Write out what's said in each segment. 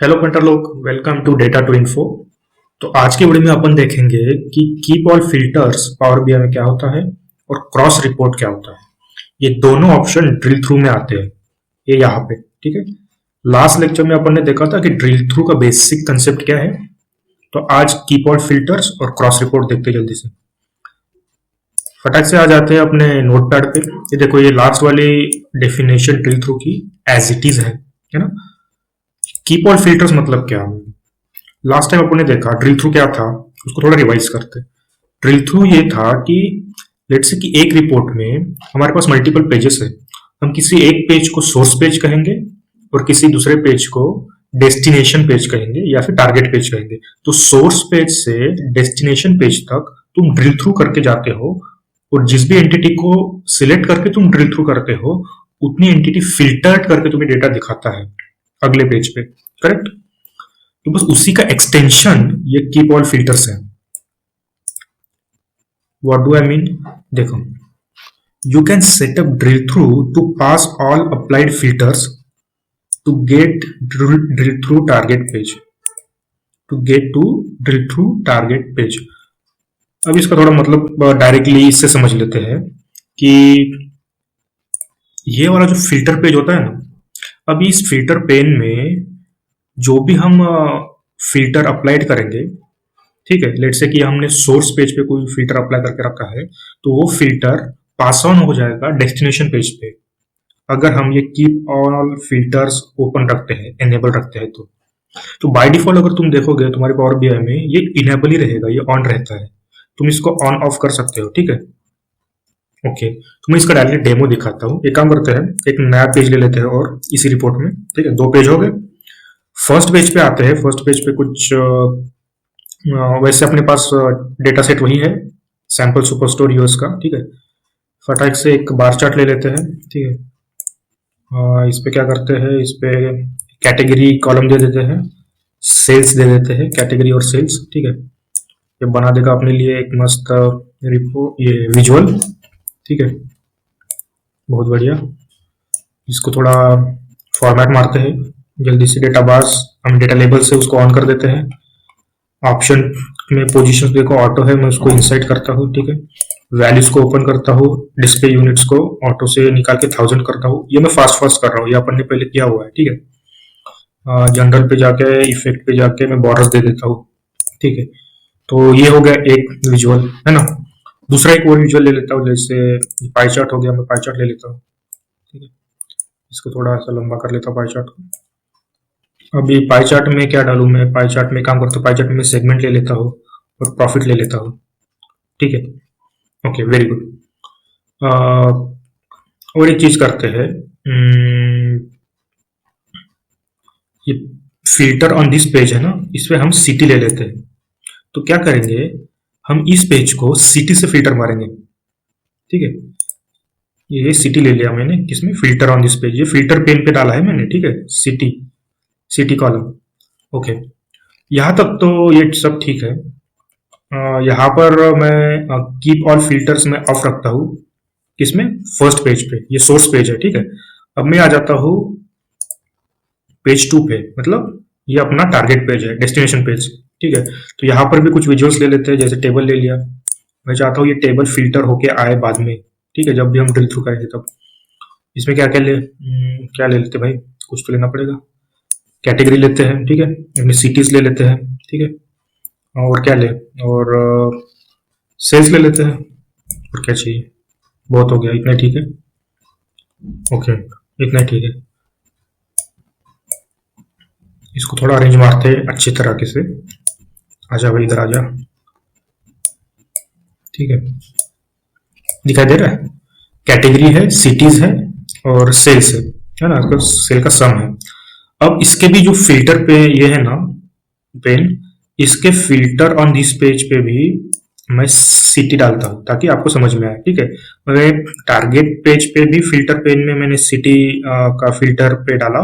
Hello कंटर लोग, welcome to data to info. तो आज के वीडियो में अपन देखेंगे कि keep all filters power BI में क्या होता है और क्रॉस रिपोर्ट क्या होता है। ये दोनों ऑप्शन ड्रिल थ्रू में आते हैं, ये यहाँ पे। ठीक है, लास्ट लेक्चर में अपन ने देखा था कि ड्रिल थ्रू का बेसिक कंसेप्ट क्या है। तो आज कीप ऑल फिल्टर्स और क्रॉस रिपोर्ट देखते हैं जल्दी से। फटाक से आ जाते हैं अपने नोट पैड पे। ये देखो, ये लास्ट वाली डेफिनेशन ड्रिल थ्रू की एज इट इज है ना। कीप ऑल फिल्टर्स मतलब क्या? लास्ट टाइम अपन ने देखा ड्रिल थ्रू क्या था, उसको थोड़ा रिवाइज करते। ड्रिल थ्रू ये था कि लेट्स से कि एक रिपोर्ट में हमारे पास मल्टीपल पेजेस है। हम किसी एक पेज को सोर्स पेज कहेंगे और किसी दूसरे पेज को डेस्टिनेशन पेज कहेंगे या फिर टारगेट पेज कहेंगे। तो सोर्स पेज से डेस्टिनेशन पेज तक तुम ड्रिल थ्रू करके जाते हो और जिस भी एंटिटी को सिलेक्ट करके तुम ड्रिल थ्रू करते हो उतनी एंटिटी फिल्टर्ड करके तुम्हें डेटा दिखाता है अगले पेज पे। करेक्ट? तो बस उसी का एक्सटेंशन ये कीप ऑल फिल्टर्स है। What do I mean? देखो, you can set up drill through to pass all applied filters to get drill through target page, drill through target page. अब इसका थोड़ा मतलब डायरेक्टली इससे समझ लेते हैं कि ये वाला जो फिल्टर पेज होता है ना, अभी इस फिल्टर पेन में जो भी हम फिल्टर अप्लाइड करेंगे, ठीक है, लेट्स से कि हमने सोर्स पेज पे कोई फिल्टर अप्लाई करके रखा है तो वो फिल्टर पास ऑन हो जाएगा डेस्टिनेशन पेज पे, अगर हम ये कीप ऑल फिल्टर्स ओपन रखते हैं, एनेबल रखते हैं। तो बाय डिफॉल्ट अगर तुम देखोगे तुम्हारे पावर बीआई में ये इनेबल ही रहेगा, ये ऑन रहता है। तुम इसको ऑन ऑफ कर सकते हो, ठीक है। ओके, तो मैं इसका डायरेक्टली डेमो दिखाता हूँ। एक काम करते हैं, एक नया पेज ले लेते हैं और इसी रिपोर्ट में, ठीक है, दो पेज हो गए। फर्स्ट पेज पे आते हैं। फर्स्ट पेज पे कुछ वैसे अपने पास डेटा सेट वही है, सैंपल सुपरस्टोर यूएस का, ठीक है। फटाक से एक बार चार्ट ले लेते हैं, ठीक है। इस पे क्या करते हैं, इस पे कैटेगरी कॉलम दे देते हैं, सेल्स दे देते हैं, कैटेगरी और सेल्स, ठीक है। ये बना देगा अपने लिए एक मस्त रिपोर्ट, ये विजुअल, ठीक है, बहुत बढ़िया। इसको थोड़ा फॉर्मेट मारते हैं जल्दी से। डेटा बार्स हम डेटा लेबल से उसको ऑन कर देते हैं। ऑप्शन में पोजीशन देखो, ऑटो है, मैं उसको इंसर्ट करता हूँ, ठीक है। वैल्यूज को ओपन करता हूँ, डिस्प्ले यूनिट्स को ऑटो से निकाल के 1000 करता हूँ। ये मैं फास्ट फास्ट कर रहा हूँ, ये अपन ने पहले किया हुआ है, ठीक है। जनरल पे जाके इफेक्ट पे जाके मैं बॉर्डर्स दे देता हूँ, ठीक है। तो ये हो गया एक विजुअल, है ना। दूसरा एक और विजुअल ले लेता हूँ, जैसे पाई चार्ट हो गया, मैं पाई चार्ट ले लेता हूँ, ठीक है। इसको थोड़ा सा लंबा कर लेता हूँ पाई चार्ट को। अभी पाई चार्ट में क्या डालूं, मैं पाई चार्ट में काम करता हूँ, पाई चार्ट में सेगमेंट ले लेता हूँ और प्रॉफिट ले लेता हूँ, ठीक है। Okay, very good. और एक चीज करते हैं, ये फिल्टर ऑन दिस पेज है ना, इस पे हम सिटी ले लेते हैं। तो क्या करेंगे, हम इस पेज को सिटी से फिल्टर मारेंगे, ठीक है। ये सिटी ले लिया मैंने, किसमें, फिल्टर ऑन दिस पेज, ये फिल्टर पेन पे डाला है मैंने, ठीक है। City, city column, okay. यहाँ तक तो ये सब ठीक है। यहाँ पर मैं कीप ऑल फिल्टर्स में ऑफ रखता हूँ, किसमें, फर्स्ट पेज पे, ये सोर्स पेज है, ठीक है। अब मैं आ जाता हूँ पेज 2 पे, मतलब ये अपना टारगेट पेज है, डेस्टिनेशन पेज, ठीक है। तो यहाँ पर भी कुछ विजुअल्स ले लेते हैं, जैसे टेबल ले लिया। मैं चाहता हूँ ये टेबल फिल्टर होके आए बाद में, ठीक है, जब भी हम ड्रिल थ्रू करेंगे तब। इसमें क्या क्या क्या ले लेते भाई, कुछ तो लेना पड़ेगा। कैटेगरी लेते हैं, ठीक है, इसमें सिटीज ले लेते हैं, ठीक है। और क्या ले, और सेल्स ले लेते हैं। और क्या चाहिए, बहुत हो गया, इतना ठीक है। ओके, इतना ठीक है। इसको थोड़ा अरेंज मारते हैं अच्छी तरीके से। आजा भाई, इधर आजा, ठीक है। दिखाई दे रहा है, कैटेगरी है, सिटीज है और सेल्स है ना, तो सेल का सम है। अब इसके भी जो फिल्टर पे ये है ना पेन, इसके फिल्टर ऑन दिस पेज पे भी मैं सिटी डालता हूँ ताकि आपको समझ में आए, ठीक है। मैं टारगेट पेज पे भी फिल्टर पेन में मैंने सिटी का फिल्टर पे डाला,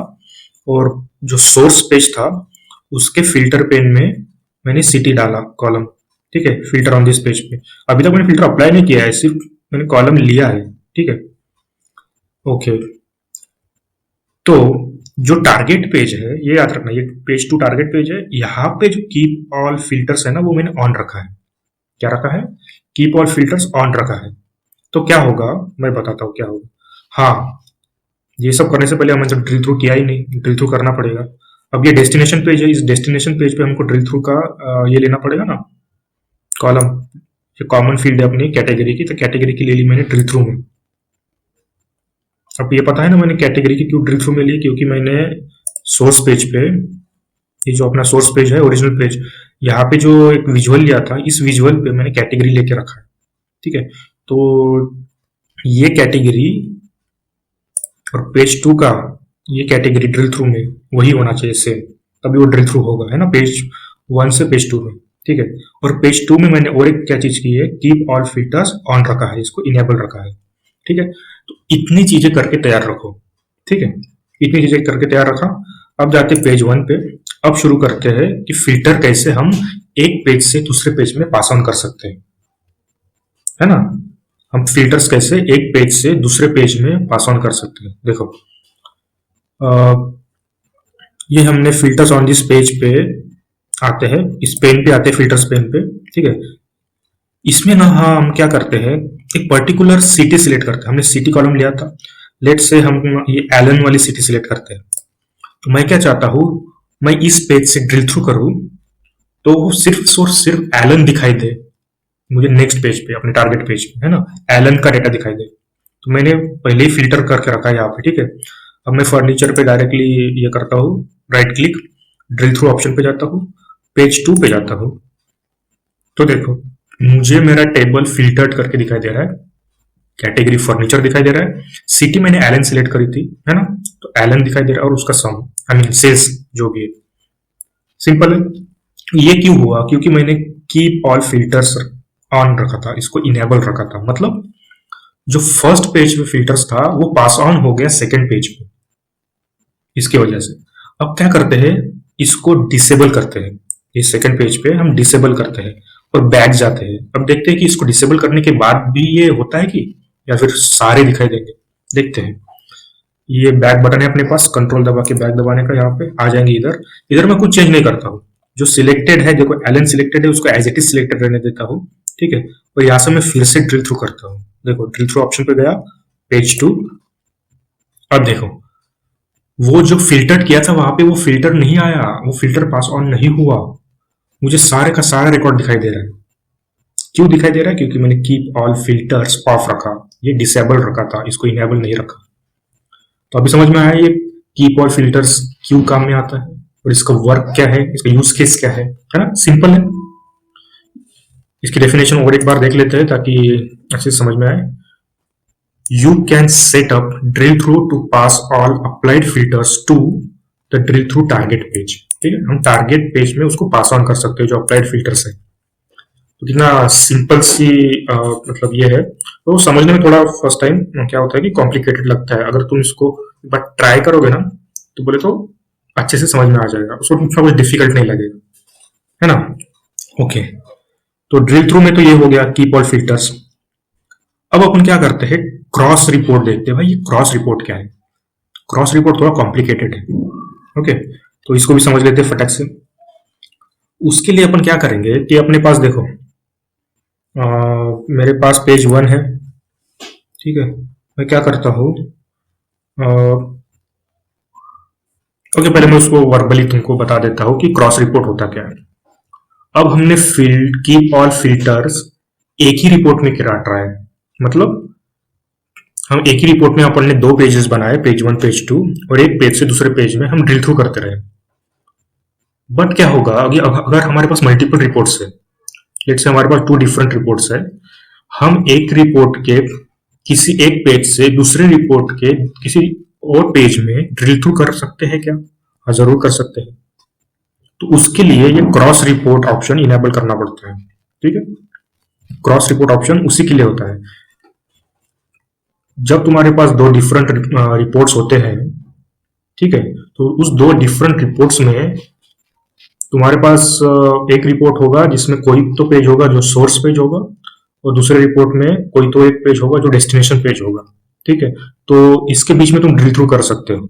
और जो सोर्स पेज था उसके फिल्टर पेन में मैंने सिटी डाला कॉलम, ठीक है, फिल्टर ऑन दिस पेज पे। अभी तक मैंने फिल्टर अप्लाई नहीं किया है, सिर्फ मैंने कॉलम लिया है, ठीक है। ओके, तो जो टारगेट पेज है, ये याद रखना, ये पेज टू टारगेट पेज है। यहाँ पे जो कीप ऑल फिल्टर्स है ना, वो मैंने ऑन रखा है। क्या रखा है? कीप ऑल फिल्टर्स ऑन रखा है। तो क्या होगा, मैं बताता हूँ क्या होगा। हाँ, ये सब करने से पहले हमने तो ड्रिल थ्रू किया ही नहीं, ड्रिल थ्रू करना पड़ेगा। अब ये डेस्टिनेशन पेज है, इस डेस्टिनेशन पेज पे हमको ड्रिल थ्रू का ये लेना पड़ेगा ना, कॉलम। ये कॉमन फील्ड है अपनी कैटेगरी की, तो कैटेगरी की ले ली मैंने ड्रिल थ्रू में। अब ये पता है ना मैंने कैटेगरी की क्यों ड्रिल थ्रू में ली, क्योंकि मैंने सोर्स पेज पे, ये जो अपना सोर्स पेज है, ओरिजिनल पेज, यहाँ पे जो एक विजुअल लिया था, इस विजुअल पे मैंने कैटेगरी लेके रखा है। ठीक है, तो ये कैटेगरी और पेज टू का ये कैटेगरी ड्रिल थ्रू में वही होना चाहिए सेम, तभी वो ड्रिल थ्रू होगा, है ना, पेज वन से पेज टू में। ठीक है, और पेज टू में मैंने और एक क्या चीज की है, कीप ऑल फिल्टर्स ऑन रखा है, इसको इनेबल रखा है। ठीक है, तो इतनी चीजें करके तैयार रखो। ठीक है, इतनी चीजें करके तैयार रखा। अब जाते पेज वन पे। अब शुरू करते हैं कि फिल्टर कैसे हम एक पेज से दूसरे पेज में पास ऑन कर सकते हैं, है ना। हम फिल्टर्स कैसे एक पेज से दूसरे पेज में पास ऑन कर सकते हैं। देखो, ये हमने फिल्टर्स ऑन दिस पेज पे आते हैं, इस पेन पे आते हैं, फिल्टर्स पेन पे। ठीक है, इसमें ना हाँ हम क्या करते हैं, एक पर्टिकुलर सिटी सिलेक्ट करते हैं। हमने सिटी कॉलम लिया था, लेट से हम ये एलन वाली सिटी सिलेक्ट करते हैं। तो मैं क्या चाहता हूं, मैं इस पेज से ड्रिल थ्रू करूं तो सिर्फ और सिर्फ एलन दिखाई दे मुझे नेक्स्ट पेज पे, अपने टारगेट पेज पे, है ना, एलन का डेटा दिखाई दे। तो मैंने पहले ही फिल्टर करके रखा है यहाँ पे। ठीक है, अब मैं फर्नीचर पे डायरेक्टली ये करता हूँ, right click, drill through option पे जाता हूँ, पेज टू पे जाता हूँ। तो देखो, मुझे मेरा टेबल फिल्टर्ड करके दिखाई दे रहा है, कैटेगरी फर्नीचर दिखाई दे रहा है, सिटी मैंने एलन सिलेक्ट करी थी, है ना, तो एलन दिखाई दे रहा है, और उसका सम, आई मीन सेल्स जो भी है। सिंपल है। ये क्यों हुआ, क्योंकि मैंने कीप ऑल फिल्टर्स ऑन रखा था, इसको इनेबल रखा था। मतलब जो फर्स्ट पेज पे फिल्टर्स था वो पास ऑन हो गया सेकंड पेज पे, इसकी वजह से। अब क्या करते हैं, इसको डिसेबल करते हैं, इस सेकंड पेज पे हम डिसेबल करते हैं और बैक जाते हैं। अब देखते हैं कि इसको डिसेबल करने के बाद भी ये होता है कि, या फिर सारे दिखाई देंगे। देखते हैं, ये बैक बटन है अपने पास, कंट्रोल दबा के बैक दबाने का, यहाँ पे आ जाएंगे। इधर इधर मैं कुछ चेंज नहीं करता हूँ, जो सिलेक्टेड है, देखो एलन सिलेक्टेड है, उसको एज इट इज सिलेक्टेड रहने देता हूँ। ठीक है, और यहाँ से मैं फिर से ड्रिल थ्रू करता हूँ। देखो, ड्रिल थ्रू ऑप्शन पे गया, पेज टू। अब देखो, वो जो फिल्टर किया था वहां पे वो फिल्टर नहीं आया, वो फिल्टर पास ऑन नहीं हुआ, मुझे सारे का सारा रिकॉर्ड दिखाई दे रहा है। क्यों दिखाई दे रहा है, क्योंकि मैंने कीप ऑल फिल्टर्स ऑफ रखा, ये डिसेबल रखा था, इसको इनेबल नहीं रखा। तो अभी समझ में आया ये कीप ऑल फिल्टर्स क्यों काम में आता है, और इसका वर्क क्या है, इसका यूज केस क्या है ना। सिंपल है। इसकी डेफिनेशन और एक बार देख लेते हैं ताकि अच्छे से समझ में आए। You can set up drill through to pass all applied filters to the drill through target page। ठीक है, हम टारगेट पेज में उसको पास ऑन कर सकते हैं जो अप्लाइड फिल्टर्स है। तो कितना सिंपल सी मतलब ये है। तो समझने में थोड़ा फर्स्ट टाइम क्या होता है कि कॉम्प्लिकेटेड लगता है, अगर तुम इसको एक बार ट्राई करोगे ना तो बोले तो अच्छे से समझ में आ जाएगा, उसको कुछ डिफिकल्ट नहीं लगेगा, है ना। ओके, तो ड्रिल थ्रू में तो ये हो गया कीप ऑल फिल्टर्स। अब अपन क्या करते हैं, क्रॉस रिपोर्ट देखते हैं। भाई ये क्रॉस रिपोर्ट क्या है, क्रॉस रिपोर्ट थोड़ा कॉम्प्लिकेटेड है। ओके, तो इसको भी समझ लेते हैं फटक से। उसके लिए अपन क्या करेंगे कि अपने पास देखो, मेरे पास पेज वन है। ठीक है, मैं क्या करता हूं, ओके, पहले मैं उसको वर्बली तुमको बता देता हूं कि क्रॉस रिपोर्ट होता क्या है। अब हमने कीप ऑल फिल्टर्स एक ही रिपोर्ट में गिरा है, मतलब हम एक ही रिपोर्ट में अपन ने दो पेजेस बनाए, पेज वन पेज टू, और एक पेज से दूसरे पेज में हम ड्रिल थ्रू करते रहे। बट क्या होगा अगर हमारे पास मल्टीपल रिपोर्ट्स है, लेट्स से हमारे पास टू डिफरेंट रिपोर्ट्स है, हम एक रिपोर्ट के किसी एक पेज से दूसरे रिपोर्ट के किसी और पेज में ड्रिल थ्रू कर सकते हैं क्या? हाँ, जरूर कर सकते हैं। तो उसके लिए ये क्रॉस रिपोर्ट ऑप्शन इनेबल करना पड़ता है। ठीक है, क्रॉस रिपोर्ट ऑप्शन उसी के लिए होता है जब तुम्हारे पास दो डिफरेंट रिपोर्ट्स होते हैं। ठीक है, तो उस दो डिफरेंट रिपोर्ट्स में तुम्हारे पास एक रिपोर्ट होगा जिसमें कोई तो पेज होगा जो सोर्स पेज होगा, और दूसरे रिपोर्ट में कोई तो एक पेज होगा जो डेस्टिनेशन पेज होगा। ठीक है, तो इसके बीच में तुम ड्रिल थ्रू कर सकते हो।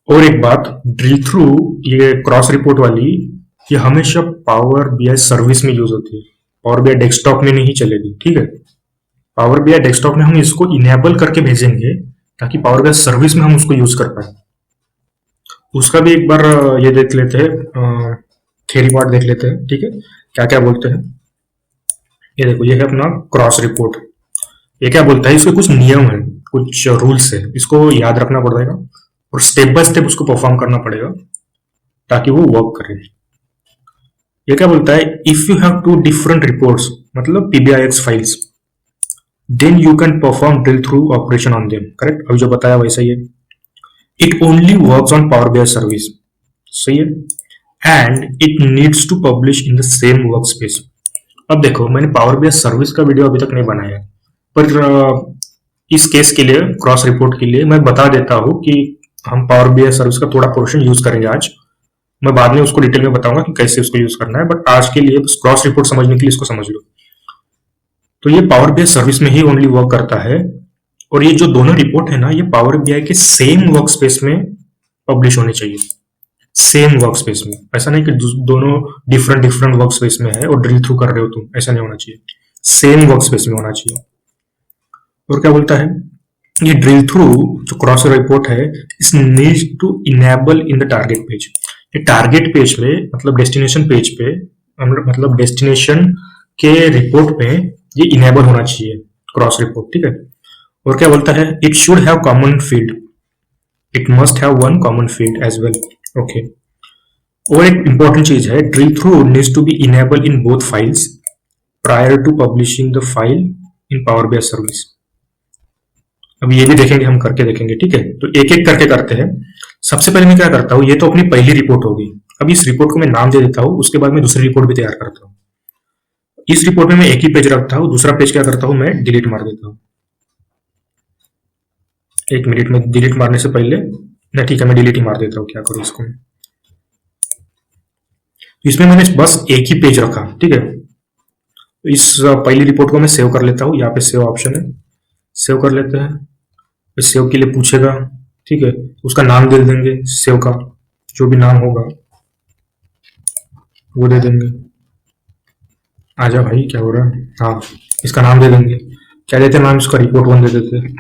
और एक बात, ड्रिल थ्रू, ये क्रॉस रिपोर्ट वाली, ये हमेशा पावर बीआई सर्विस में यूज होती है, पावर बीआई डेस्कटॉप में नहीं चलेगी, ठीक है। पावर बीआई डेस्कटॉप में हम इसको इनेबल करके भेजेंगे ताकि पावर बीआई सर्विस में हम उसको यूज कर पाए। उसका भी एक बार ये देख लेते हैं, थ्योरी पार्ट देख लेते हैं, ठीक है, क्या क्या बोलते हैं। ये देखो, ये है अपना क्रॉस रिपोर्ट। ये क्या बोलता है, इसके कुछ नियम है, कुछ रूल्स है, इसको याद रखना पड़ेगा और स्टेप बाय स्टेप उसको परफॉर्म करना पड़ेगा ताकि वो वर्क करे। ये क्या बोलता है, if you have two different reports, मतलब PBIX files, then you can perform drill through operation on them. Correct, अभी जो बताया वैसा ही है। It only works on power BI service, सही है, and it needs to publish in the same work space. अब देखो, मैंने पावर बीआई सर्विस का वीडियो अभी तक नहीं बनाया, पर इस केस के लिए, क्रॉस रिपोर्ट के लिए, मैं बता देता हूँ कि हम पावर बीआई सर्विस का थोड़ा पोर्शन यूज करेंगे आज। मैं बाद में उसको डिटेल में बताऊंगा कि कैसे उसको यूज करना है, बट आज के लिए क्रॉस रिपोर्ट समझने के लिए इसको समझ लो। तो ये पावर बीआई सर्विस में ही ओनली वर्क करता है, और ये जो दोनों रिपोर्ट है ना, ये पावर बीआई के सेम वर्क स्पेस में पब्लिश होने चाहिए। सेम वर्क स्पेस में, ऐसा नहीं कि दोनों डिफरेंट डिफरेंट वर्क स्पेस में है और ड्रिल थ्रू कर रहे हो तुम, ऐसा नहीं होना चाहिए, सेम वर्क स्पेस में होना चाहिए। और क्या बोलता है, ये ड्रिल थ्रू जो क्रॉस रिपोर्ट है, इस needs to enable in the target page. ये टारगेट पेज पे, मतलब डेस्टिनेशन पेज पे, मतलब डेस्टिनेशन के रिपोर्ट पे ये इनेबल होना चाहिए क्रॉस रिपोर्ट, ठीक है। और क्या बोलता है, it should have common field, it must have one common field as well, okay. और एक इंपॉर्टेंट चीज है, drill through needs to be enable in both files prior to publishing the file in power BI service. अब ये भी देखेंगे, हम करके देखेंगे, ठीक है। तो एक एक करके करते हैं। सबसे पहले मैं क्या करता हूँ, ये तो अपनी पहली रिपोर्ट होगी। अब इस रिपोर्ट को मैं नाम दे देता हूँ, उसके बाद मैं दूसरी रिपोर्ट भी तैयार करता हूँ। इस रिपोर्ट में मैं एक ही पेज रखता हूँ, दूसरा पेज क्या करता हूँ, मैं डिलीट मार देता हूँ। एक मिनट में डिलीट मारने से पहले, ना ठीक है, मैं डिलीट ही मार देता हूँ, क्या करूँ इसको। इसमें मैंने बस एक ही पेज रखा, ठीक है। इस पहली रिपोर्ट को मैं सेव कर लेता हूँ, यहाँ पे सेव ऑप्शन है, सेव कर लेते हैं। सेव के लिए पूछेगा, ठीक है, उसका नाम दे देंगे, सेव का जो भी नाम होगा वो दे देंगे। आजा भाई, क्या हो रहा है, हाँ, इसका नाम दे देंगे, क्या देते हैं नाम इसका, रिपोर्ट 1 दे देते हैं।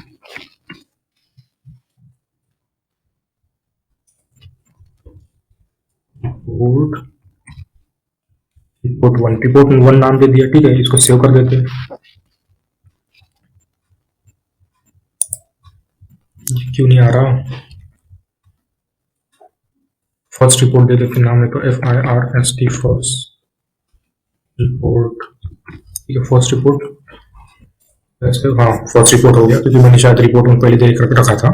रिपोर्ट 1 नाम दे दिया, ठीक है, इसको सेव कर देते हैं। क्यों नहीं आ रहा, फर्स्ट रिपोर्ट दे देते, नाम है तो FIRST, फर्स्ट रिपोर्ट, ठीक है, फर्स्ट रिपोर्ट। हाँ, फर्स्ट रिपोर्ट हो गया, क्योंकि मैंने शायद रिपोर्ट में पहले देख करके रखा था।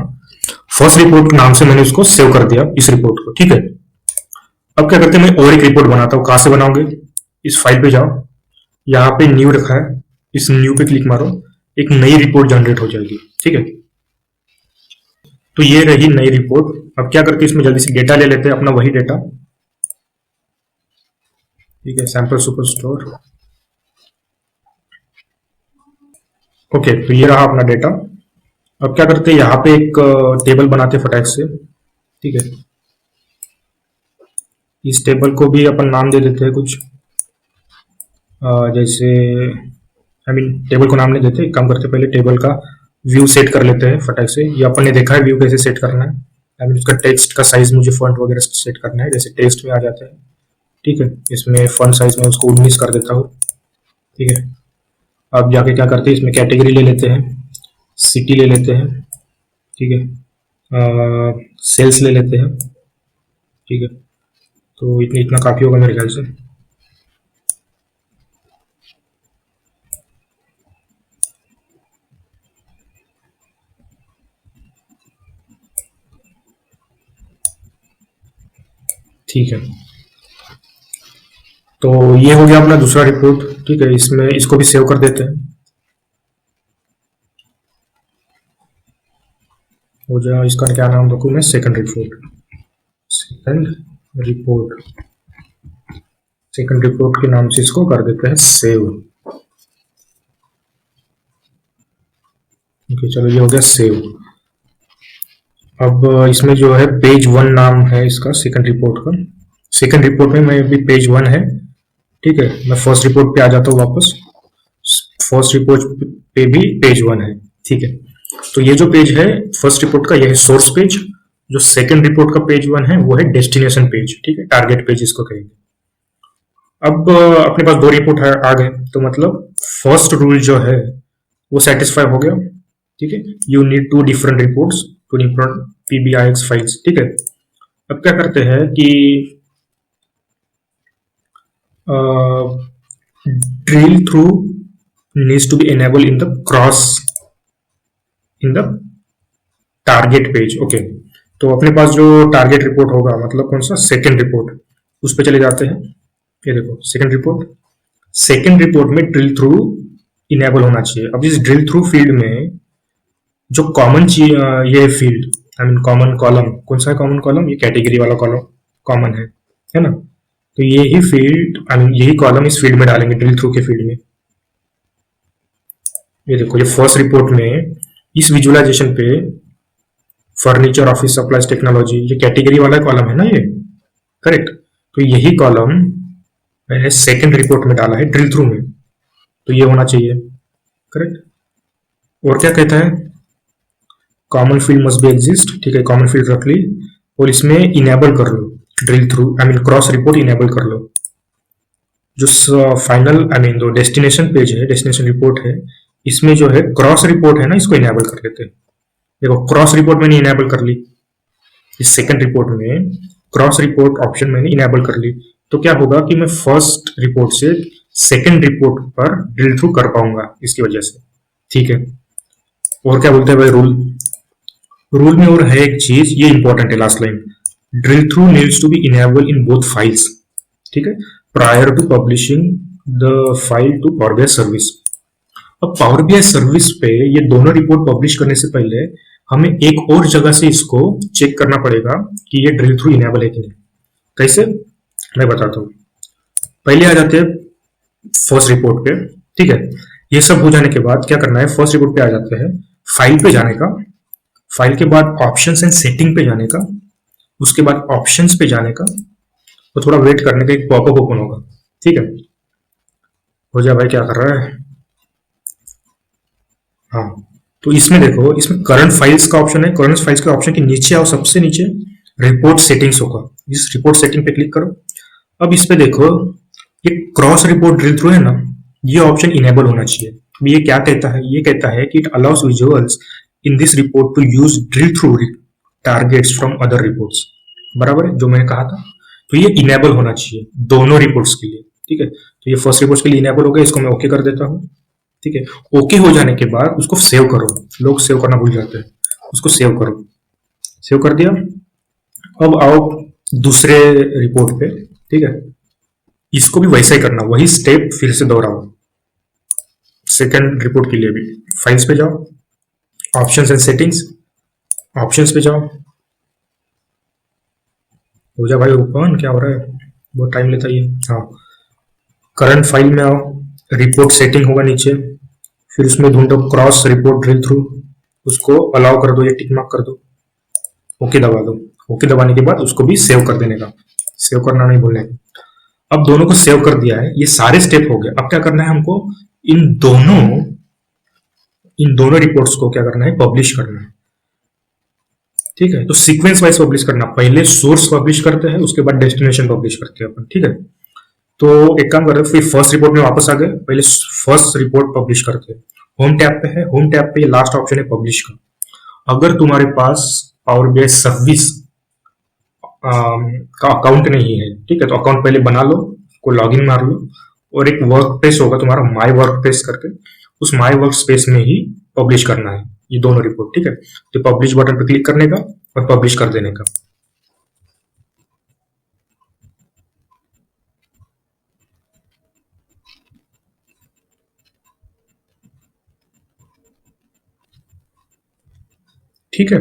फर्स्ट रिपोर्ट नाम से मैंने उसको सेव कर दिया, इस रिपोर्ट को, ठीक है। अब क्या करते हैं, मैं और एक रिपोर्ट बनाता हूँ। कहां से बनाओगे, इस फाइल पे जाओ, यहाँ पे न्यू रखा है, इस न्यू पे क्लिक मारो, एक नई रिपोर्ट जनरेट हो जाएगी, ठीक है। तो ये रही नई रिपोर्ट। अब क्या करते हैं, इसमें जल्दी से डेटा ले लेते हैं, अपना वही डेटा, ठीक है, सैंपल सुपर स्टोर, ओके। तो ये रहा अपना डेटा। अब क्या करते हैं, यहाँ पे एक टेबल बनाते हैं फटाक से, ठीक है। इस टेबल को भी अपन नाम दे देते हैं कुछ, जैसे, आई मीन टेबल को नाम नहीं देते, एक काम करते हैं, पहले टेबल का व्यू सेट कर लेते हैं फटाक से। ये अपन ने देखा है व्यू कैसे सेट करना है। आई मीन उसका टेक्स्ट का साइज मुझे फॉन्ट वगैरह सेट करना है, जैसे टेक्स्ट में आ जाता है, ठीक है। इसमें फॉन्ट साइज में उसको 19 कर देता हूँ, ठीक है। अब जाके क्या करते हैं, इसमें कैटेगरी ले लेते हैं, सिटी ले लेते हैं, ठीक है, सेल्स ले लेते हैं, ठीक है। तो इतना काफी होगा मेरे ख्याल से। ठीक है, तो ये हो गया अपना दूसरा रिपोर्ट, ठीक है। इसमें इसको भी सेव कर देते हैं, हो जाए। इसका क्या नाम रखूं मैं, second report, second report, second report के नाम से इसको कर देते हैं सेव, ओके। चलो, ये हो गया सेव। अब इसमें जो है पेज वन नाम है इसका सेकंड रिपोर्ट का। सेकंड रिपोर्ट में मैं भी पेज वन है, ठीक है। मैं फर्स्ट रिपोर्ट पे आ जाता हूँ वापस। फर्स्ट रिपोर्ट पे भी पेज वन है, ठीक है। तो ये जो पेज है फर्स्ट रिपोर्ट का, यह है सोर्स पेज। जो सेकंड रिपोर्ट का पेज वन है वो है डेस्टिनेशन पेज, ठीक है, टारगेट पेज इसको कहेंगे। अब अपने पास दो रिपोर्ट आ गए, तो मतलब फर्स्ट रूल जो है वो सेटिस्फाई हो गया, ठीक है। You need two different reports two different PBIX files, ठीक है। अब क्या करते हैं कि drill through needs to be enable in the cross in the target page, okay. तो अपने पास जो टारगेट रिपोर्ट होगा, मतलब कौन सा, सेकेंड रिपोर्ट, उस पर चले जाते हैं। ये देखो सेकेंड रिपोर्ट। सेकेंड रिपोर्ट में ड्रिल थ्रू इनेबल होना चाहिए। अब इस ड्रिल थ्रू फील्ड में जो कॉमन ये field, I mean common column, कौन सा है कॉमन कॉलम, ये कैटेगरी वाला कॉलम कॉमन है ना। तो यही फील्ड, आई मीन यही कॉलम इस फील्ड में डालेंगे, ड्रिल थ्रू के फील्ड में। ये देखो ये फर्स्ट रिपोर्ट में इस विजुअलाइजेशन पे फर्नीचर, ऑफिस सप्लाईज, टेक्नोलॉजी, ये कैटेगरी वाला कॉलम है ना, ये करेक्ट। तो यही कॉलम मैंने सेकंड रिपोर्ट में डाला है ड्रिल थ्रू में, तो ये होना चाहिए, करेक्ट। और क्या कहता है, common field must be exist, ठीक है, कॉमन फील्ड रख ली। और इसमें इनेबल कर लो drill through, I mean cross report enable कर लो। जो फाइनल, आई मीन जो डेस्टिनेशन पेज है, डेस्टिनेशन रिपोर्ट है, इसमें जो है क्रॉस रिपोर्ट है ना, इसको इनेबल कर देते हैं। देखो क्रॉस रिपोर्ट मैंने इनेबल कर ली, इस सेकंड रिपोर्ट में क्रॉस रिपोर्ट ऑप्शन मैंने इनेबल कर ली। तो क्या होगा कि मैं फर्स्ट रिपोर्ट से सेकंड रिपोर्ट पर ड्रिल थ्रू कर पाऊंगा इसकी वजह से, ठीक है। और क्या बोलते हैं भाई रूल में और है एक चीज, ये इंपॉर्टेंट है, last line, drill through needs to be enable in both files, ठीक है, prior to publishing the file to power BI service. अब पावर बीआई सर्विस पे ये दोनों रिपोर्ट पब्लिश करने से पहले हमें एक और जगह से इसको चेक करना पड़ेगा कि ये ड्रिल थ्रू इनेबल है कि नहीं। कैसे, मैं बताता हूँ। पहले आ जाते हैं फर्स्ट रिपोर्ट पे, ठीक है। ये सब हो जाने के बाद क्या करना है, फर्स्ट रिपोर्ट पे आ जाते हैं, फाइल पे जाने का, फाइल के बाद ऑप्शंस एंड सेटिंग पे जाने का, उसके बाद ऑप्शंस पे जाने का, तो थोड़ा वेट करने का, एक पॉपअप ओपन होगा, ठीक है। हो जा भाई, क्या कर रहा है, हाँ। तो इसमें देखो, इसमें करंट फाइल्स का ऑप्शन है, करंट फाइल्स के ऑप्शन के नीचे आओ, सबसे नीचे रिपोर्ट सेटिंग्स होगा, इस रिपोर्ट सेटिंग पे क्लिक करो। अब इस पे देखो ये क्रॉस रिपोर्ट ड्रिल थ्रू है ना, ये ऑप्शन इनेबल होना चाहिए। ये क्या कहता है, ये कहता है कि it allows visuals in this report to use drill through targets from other reports, बराबर है जो मैंने कहा था। तो ये इनेबल होना चाहिए दोनों रिपोर्ट्स के लिए, ठीक है। तो ये फर्स्ट रिपोर्ट्स के लिए इनेबल हो गया, इसको मैं ओके कर देता हूँ, ठीक है। ओके हो जाने के बाद उसको सेव करो, लोग सेव करना भूल जाते हैं, उसको सेव करो, सेव कर दिया। अब आओ दूसरे रिपोर्ट पे, ठीक है, इसको भी वैसा ही करना, वही स्टेप फिर से दोहराओ। सेकंड रिपोर्ट के लिए भी फाइल्स पे जाओ, ऑप्शंस एंड सेटिंग्स, ऑप्शंस पे जाओ। हो जा भाई ओपन, क्या हो रहा है, बहुत टाइम लेता है ये, हाँ। करंट फाइल में आओ, रिपोर्ट सेटिंग होगा नीचे, फिर उसमें ढूंढो क्रॉस रिपोर्ट ड्रिल थ्रू, उसको अलाउ कर दो, ये टिक मार्क कर दो, ओके दबा दो। ओके दबाने के बाद उसको भी सेव कर देने का, सेव करना नहीं भूलने का। अब दोनों को सेव कर दिया है, ये सारे स्टेप हो गए। अब क्या करना है हमको, इन दोनों रिपोर्ट्स को क्या करना है, पब्लिश करना है, ठीक है। तो सीक्वेंस वाइज पब्लिश करना, पहले सोर्स पब्लिश करते हैं, उसके बाद डेस्टिनेशन पब्लिश करते हैं अपन, ठीक है। तो एक काम करते हैं, फिर फर्स्ट रिपोर्ट में वापस आ गए, पहले फर्स्ट रिपोर्ट पब्लिश करते हैं। होम टैब पे है, होम टैब पे लास्ट ऑप्शन है पब्लिश का। अगर तुम्हारे पास पावर बीआई सर्विस का अकाउंट नहीं है, ठीक है, तो अकाउंट पहले बना लो, को लॉगिन मार लो, और एक वर्क स्पेस होगा तुम्हारा माई वर्क स्पेस करके, उस माई वर्क स्पेस में ही पब्लिश करना है ये दोनों रिपोर्ट, ठीक है। तो पब्लिश बटन पर क्लिक करने का और पब्लिश कर देने का। ठीक है,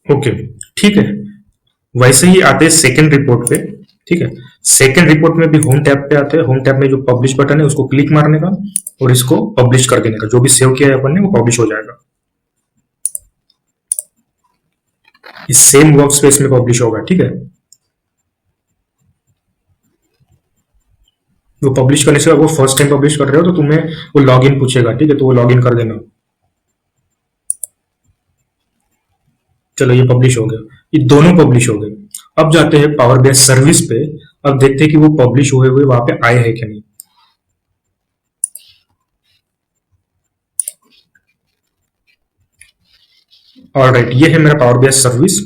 ओके, ठीक है। वैसे ही आते हैं सेकंड रिपोर्ट पे, ठीक है। सेकंड रिपोर्ट में भी होम टैब पे आते हैं, होम टैब में जो पब्लिश बटन है उसको क्लिक मारने का और इसको पब्लिश कर देने का, जो भी सेव किया है अपन ने वो पब्लिश हो जाएगा। इस सेम वर्क स्पेस में पब्लिश होगा, ठीक है। वो पब्लिश करने से, वो फर्स्ट टाइम पब्लिश कर रहे हो तो तुम्हें वो लॉगिन पूछेगा, ठीक है, तो वो लॉगिन कर देना। चलो ये पब्लिश हो गया, ये दोनों पब्लिश हो गए। अब जाते हैं पावर बेस सर्विस पे। अब देखते हैं कि वो पब्लिश हुए हुए वहां पे आए हैं कि नहीं। ऑलराइट, ये है मेरा पावर बेस सर्विस।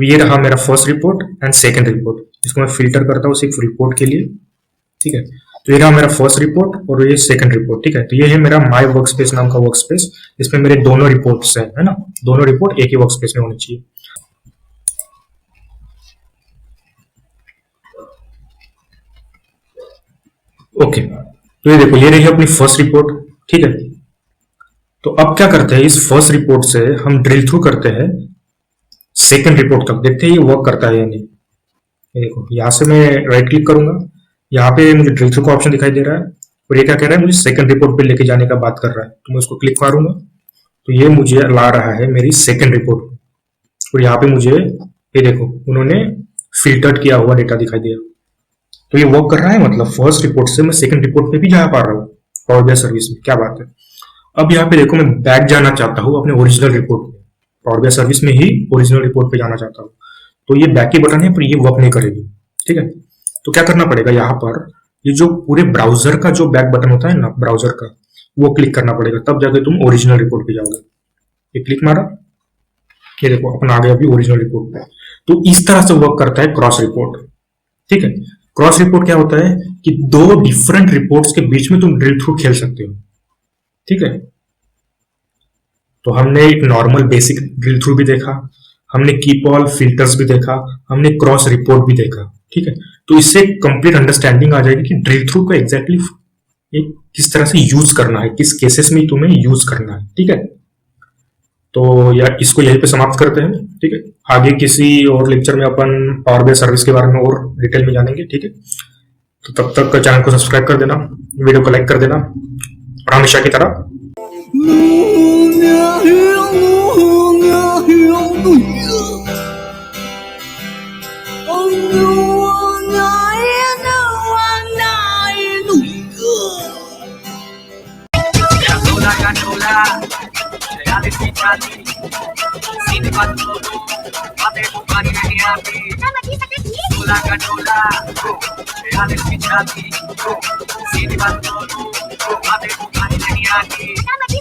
ये रहा मेरा first report and second report, जिसको मैं फिल्टर करता हूँ सिर्फ रिपोर्ट के लिए, ठीक है। तो ये रहा मेरा फर्स्ट रिपोर्ट और ये सेकंड रिपोर्ट, ठीक है। तो ये है मेरा माय वर्क स्पेस नाम का वर्क स्पेस, इसमें मेरे दोनों रिपोर्ट्स है ना। दोनों रिपोर्ट एक ही वर्क स्पेस में होनी चाहिए। ओके, तो ये देखो, ये रही अपनी फर्स्ट रिपोर्ट, ठीक है। तो अब क्या करते हैं, इस फर्स्ट रिपोर्ट से हम ड्रिल थ्रू करते हैं सेकंड रिपोर्ट तक, देखते हैं ये वर्क करता है या नहीं। ये देखो, यहां से मैं राइट क्लिक करूंगा, यहाँ पे मुझे ड्रिल थ्रू का ऑप्शन दिखाई दे रहा है और ये क्या कह रहा है, मुझे सेकंड रिपोर्ट पे लेके जाने का बात कर रहा है। तो मैं उसको क्लिक मारूंगा तो ये मुझे ला रहा है मेरी सेकंड रिपोर्ट, और यहाँ पे मुझे ये देखो उन्होंने फिल्टर्ड किया हुआ डेटा दिखाई दिया। तो ये वर्क कर रहा है, मतलब फर्स्ट रिपोर्ट से मैं सेकंड रिपोर्ट पे भी जा पा रहा हूँ पावर बीआई सर्विस में, क्या बात है। अब यहाँ पे देखो, मैं बैक जाना चाहता हूँ अपने ओरिजिनल रिपोर्ट में, पावर बीआई सर्विस में ही ओरिजिनल रिपोर्ट पे जाना चाहता हूँ। तो ये बैक की बटन है पर ये वर्क नहीं करेगी, ठीक है। तो क्या करना पड़ेगा, यहाँ पर ये जो पूरे ब्राउजर का जो बैक बटन होता है ना, ब्राउजर का, वो क्लिक करना पड़ेगा, तब जाके तुम ओरिजिनल रिपोर्ट पे जाओगे। ये क्लिक मारा, ये देखो अपन आ गए अभी ओरिजिनल रिपोर्ट पे। तो इस तरह से वर्क करता है क्रॉस रिपोर्ट, ठीक है। क्रॉस रिपोर्ट क्या होता है कि दो डिफरेंट रिपोर्ट्स के बीच में तुम ड्रिल थ्रू खेल सकते हो, ठीक है। तो हमने एक नॉर्मल बेसिक ड्रिल थ्रू भी देखा, हमने कीप ऑल फिल्टर्स भी देखा, हमने क्रॉस रिपोर्ट भी देखा, ठीक है। तो इससे कंप्लीट अंडरस्टैंडिंग आ जाएगी कि ड्रिल थ्रू को एग्जैक्टली एक किस तरह से यूज करना है, किस केसेस में तुम्हें यूज करना है, ठीक है। तो या इसको यहीं पे समाप्त करते हैं, ठीक है। आगे किसी और लेक्चर में अपन पावर बीआई सर्विस के बारे में और डिटेल में जानेंगे, ठीक है। तो तब तक चैनल को सब्सक्राइब कर देना, वीडियो को लाइक कर देना, और हमेशा की तरह Sini bantu, ate bukan ini api. Bola katola, ate bicara. Sini bantu, ate bukan ini api.